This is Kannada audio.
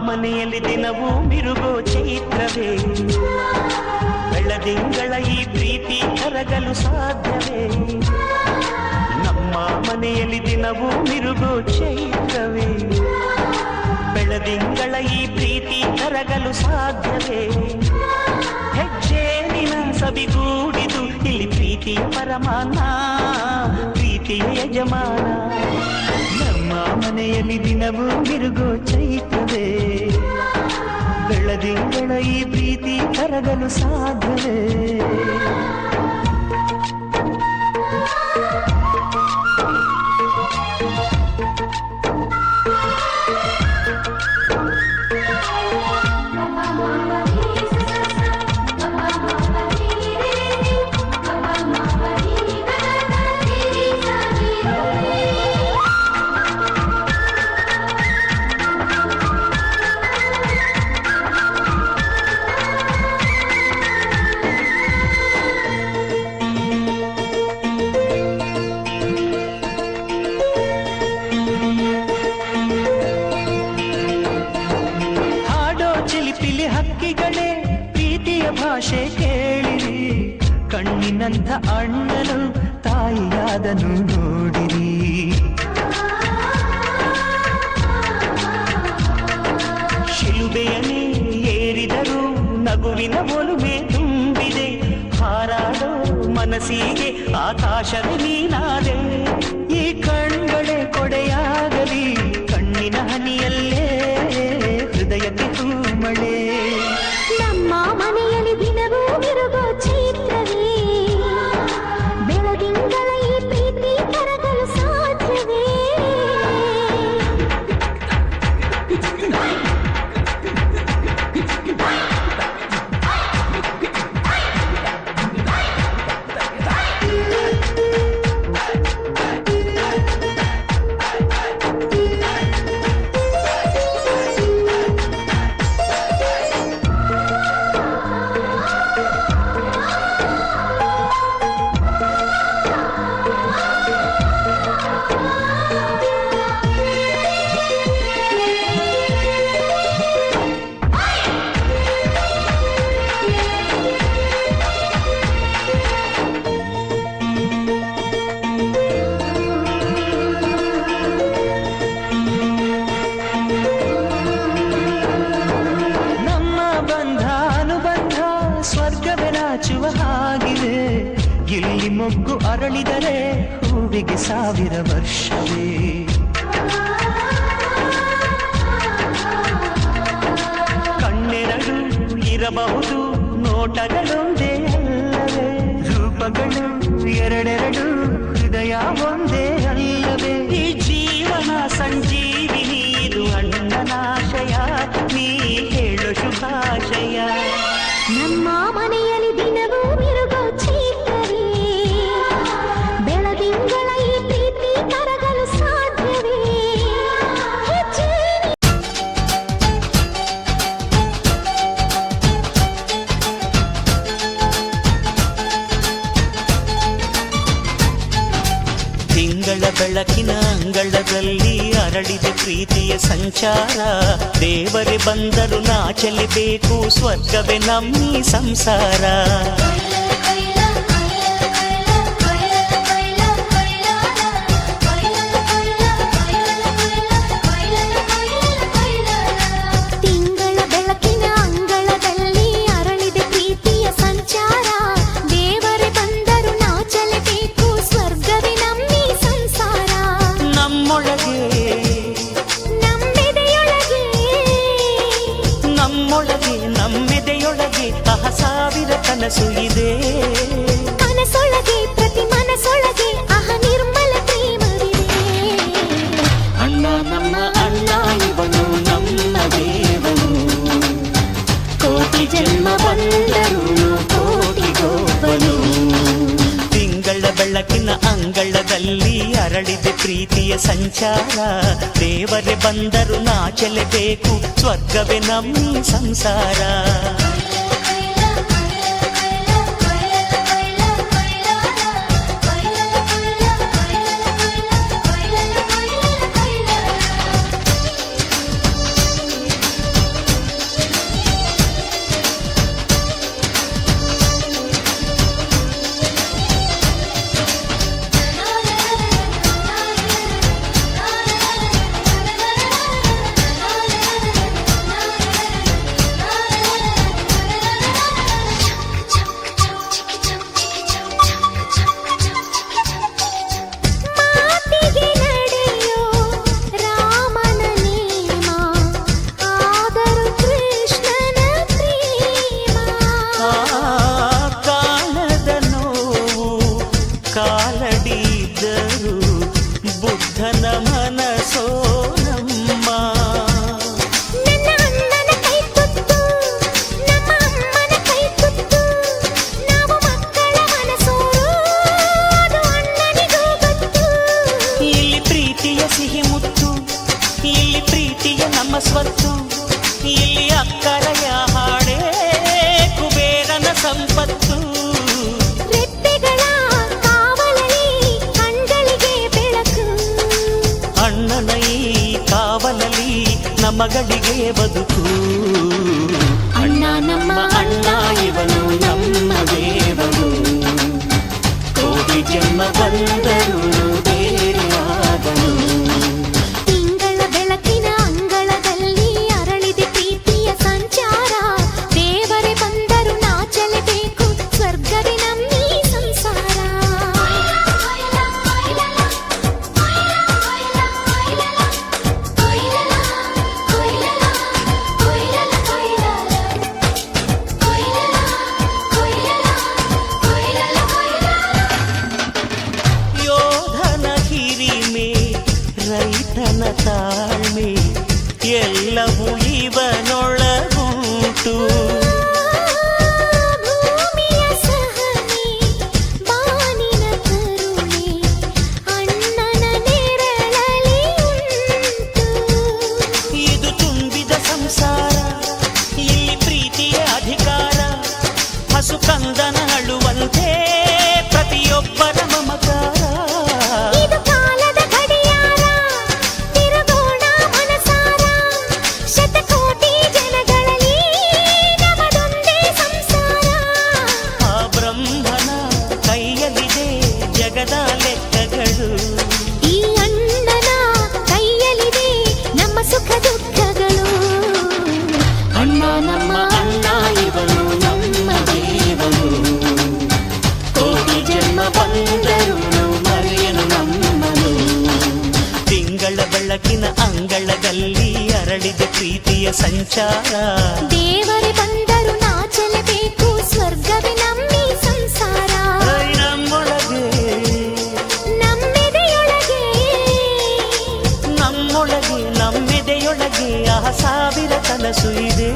ಮನೆಯಲ್ಲಿ ದಿನವೂ ಮಿರುಗೋ ಚೈತ್ರವೇ, ಬೆಳದಿಂಗಳ ಈ ಪ್ರೀತಿ ಕರಗಲು ಸಾಧ್ಯವೇ? ನಮ್ಮ ಮನೆಯಲ್ಲಿ ದಿನವೂ ಮಿರುಗೋ ಚೈತ್ರವೇ, ಬೆಳದಿಂಗಳ ಈ ಪ್ರೀತಿ ಕರಗಲು ಸಾಧ್ಯವೇ? ಹೆಜ್ಜೇನಿನ ಸವಿಗೂಡಿದು ಇಲ್ಲಿ ಪ್ರೀತಿಯ ಪರಮಾನ, ಪ್ರೀತಿಯ ಯಜಮಾನ. ನಮ್ಮ ಮನೆಯಲ್ಲಿ ದಿನವೂ ಮಿರುಗೋ ಚೈತ್ರವೇ, ಬೆಳದಿಂಗಳ ಈ ಪ್ರೀತಿ ಕರಗಲು ಸಾಧ್ಯವೇ? ಹಕ್ಕಿಗಳೇ ಪ್ರೀತಿಯ ಭಾಷೆ ಕೇಳಿರಿ, ಕಣ್ಣಿನಂಥ ಅಣ್ಣನು ತಾಯಿಯಾದನು ನೋಡಿರಿ. ಶಿಲುಬೆಯನ್ನೇ ಏರಿದರು ನಗುವಿನ ಒಲುಮೆ ತುಂಬಿದೆ, ಹಾರಾಡೋ ಮನಸ್ಸಿಗೆ ಆಕಾಶವೇ ನೀನಾದೆ. ಈ ಕಣ್ಗಳೇ ಕೊಡೆಯಾಗಲಿ ಕಣ್ಣಿನ ಹನಿಯಲ್ಲೇ ಹೃದಯಕ್ಕೆ ತೂಮಳೆ. ನಮ್ಮ ಮನೆಯಲ್ಲಿ ದಿನವೂ ಮಿರುಗೋ ಚೈತ್ರವೇ, ಬೆಳದಿಂಗಳ ಈ ಪ್ರೀತಿ ಕರಗಲು ಸಾಧ್ಯವೇ? ಹಾಗಿದೆ ಇಲ್ಲಿ ಮೊಗ್ಗು ಅರಳಿದರೆ ಹೂವಿಗೆ 1000 ವರ್ಷವೇ. ಕಣ್ಣೆರಡು ಇರಬಹುದು ನೋಟಗಳೊಂದೇ ಅಲ್ಲವೇ, ರೂಪಗಳು ಎರಡೆರಡು ಹೃದಯ ಒಂದೇ ಅಲ್ಲವೇ? ಈ ಜೀವನ ಸಂಜೀವಿನಿ ಇದು ಅಣ್ಣನಾಶಯ, ನೀ ಹೇಳು ಶುಭಾಶಯ. ನಮ್ಮ ಮನೆಯಲ್ಲಿ ದಿನವೂ ಮಿರುಗೋ ಚೈತ್ರವೇ, ಬೆಳದಿಂಗಳ ಈ ಪ್ರೀತಿ ಕರಗಲು ಸಾಧ್ಯವೇ? ತಿಂಗಳ ಬೆಳಕಿನ ಅಂಗಳದಲ್ಲಿ ಅರಳಿದ ಪ್ರೀತಿಯ ಸಂಚಾರ, ದೇವರೇ ಬಂದರು ನಾಚಲಿಬೇಕು ಸ್ವರ್ಗವೇ ನಮ್ಮಿ ಸಂಸಾರ. ತಿಂಗಳ ಬೆಳಕಿನ ಅಂಗಳದಲ್ಲಿ ಅರಳಿದ ಪ್ರೀತಿಯ ಸಂಚಾರ, ದೇವರೇ ಬಂದರು ನಾಚಲೇಬೇಕು ಸ್ವರ್ಗವೇ ನಮ್ಮಿ ಸಂಸಾರ. ನಮ್ಮೊಳಗೆ ನಮ್ಮೆದೆಯೊಳಗೆ 1000 ಕನಸು ಇದೆ, ಕನಸೊಳಗೆ ಪ್ರತಿ ಮನಸೊಳಗೆ ನಿರ್ಮಲ ಪ್ರೇಮವಿದೆ. ಅಣ್ಣ ನಮ್ಮ ಅಣ್ಣ ಇವನು ನಮ್ಮ ದೇವನು, ಕೋಟಿ ಜನ್ಮ ಬಂದರು ಕೋಟಿಗೊಬ್ಬನು. ತಿಂಗಳ ಬೆಳಕಿನ ಅಂಗಳದಲ್ಲಿ ಅರಳಿದ ಪ್ರೀತಿಯ ಸಂಚಾರ, ದೇವರೇ ಬಂದರು ನಾಚಲೇಬೇಕು ಸ್ವರ್ಗವೇ ನಮ್ಮಿ ಸಂಸಾರ. ಇಲ್ಲಿ ಅಕ್ಕರೆಯ ಹಾಡೇ ಕುಬೇರನ ಸಂಪತ್ತು. ರೆಪ್ಪೆಗಳ ಕಾವಲಲ್ಲಿ ಕಣ್ಗಳಿಗೆ ಬೆಳಕು. ಅಣ್ಣನ ಈ ಕಾವಲಲ್ಲಿ ನಮಗಳಿಗೆ ಬದುಕು. ಅಣ್ಣ ನಮ್ಮ ಅಣ್ಣ ಇವನು ನಮ್ಮ ದೇವನು. ಕೋಟಿ ಜನ್ಮ ಬಂದರು ಬೇರೆಯಾದನು. ತಿಂಗಳ ಬೆಳಕಿನ ಅಂಗಳದಲ್ಲಿ ಅರಳಿದೆ ಪ್ರೀತಿಯ ಸಂಚಾರ. ದೇವರೇ ಬಂದರು ನಾಚಲೇಬೇಕು, ಸ್ವರ್ಗವೇ ನಮ್ಮೀ ಸಂಸಾರ. ಯೋಧನ ಹಿರಿಮೆ, ರೈತನ ತಾಳ್ಮೆ, ಎಲ್ಲವೂ ಇವನೊಳಗುಂಟು. ಭೂಮಿಯ ಸಹನೆ, ಬಾನಿನ ಕರುಣೆ, ಅಣ್ಣನ ನೆರಳಲ್ಲಿ ಉಂಟು. ಇದು ತುಂಬಿದ ಸಂಸಾರ, ಇಲ್ಲಿ ಪ್ರೀತಿಯ ಅಧಿಕಾರ. ಹಸು ಕಂದನ ಅಳುವಂತೆ ಪ್ರತಿಯೊಬ್ಬರ ಮಮಕಾರ. ಇದು ಕಾಲದ ಗಡಿಯಾರ, ತಿರುಗೋಣ ಮನಸಾರ. ಶತಕೋಟಿ ಜನಗಳಲ್ಲಿ ನಮದೊಂದೇ ಸಂಸಾರ. ಆ ಬ್ರಹ್ಮನ ಕೈಯಲ್ಲಿದೆ ಜಗದ ಲೆಕ್ಕಗಳು. ಈ ಅಣ್ಣನ ಕೈಯಲ್ಲಿದೆ ನಮ್ಮ ಸುಖ ದುಃಖಗಳು. ಅಣ್ಣ ನಮ್ಮ ಅಣ್ಣ ಇವನು ನಮ್ಮ ದೇವನು. ಕೋಟಿ ಜನ್ಮ ಬಂದರು ಮರೆಯನು ನಮ್ಮನು. ತಿಂಗಳ ಬೆಳಕಿನ ಅಂಗಳದಲ್ಲಿ ಅರಳಿದ ಪ್ರೀತಿಯ ಸಂಚಾರ. ದೇವರೇ ಬಂದರು ನಾಚಲೇಬೇಕು, ಸ್ವರ್ಗವೇ ನಮ್ಮೀ ಸಂಸಾರ. ನಮ್ಮೊಳಗೆ ನಮ್ಮೆದೆಯೊಳಗೆ ನಮ್ಮೊಳಗೆ ನಮ್ಮೆದೆಯೊಳಗೆ ಆ ಸಾವಿರ ಕನಸು ಇದೆ.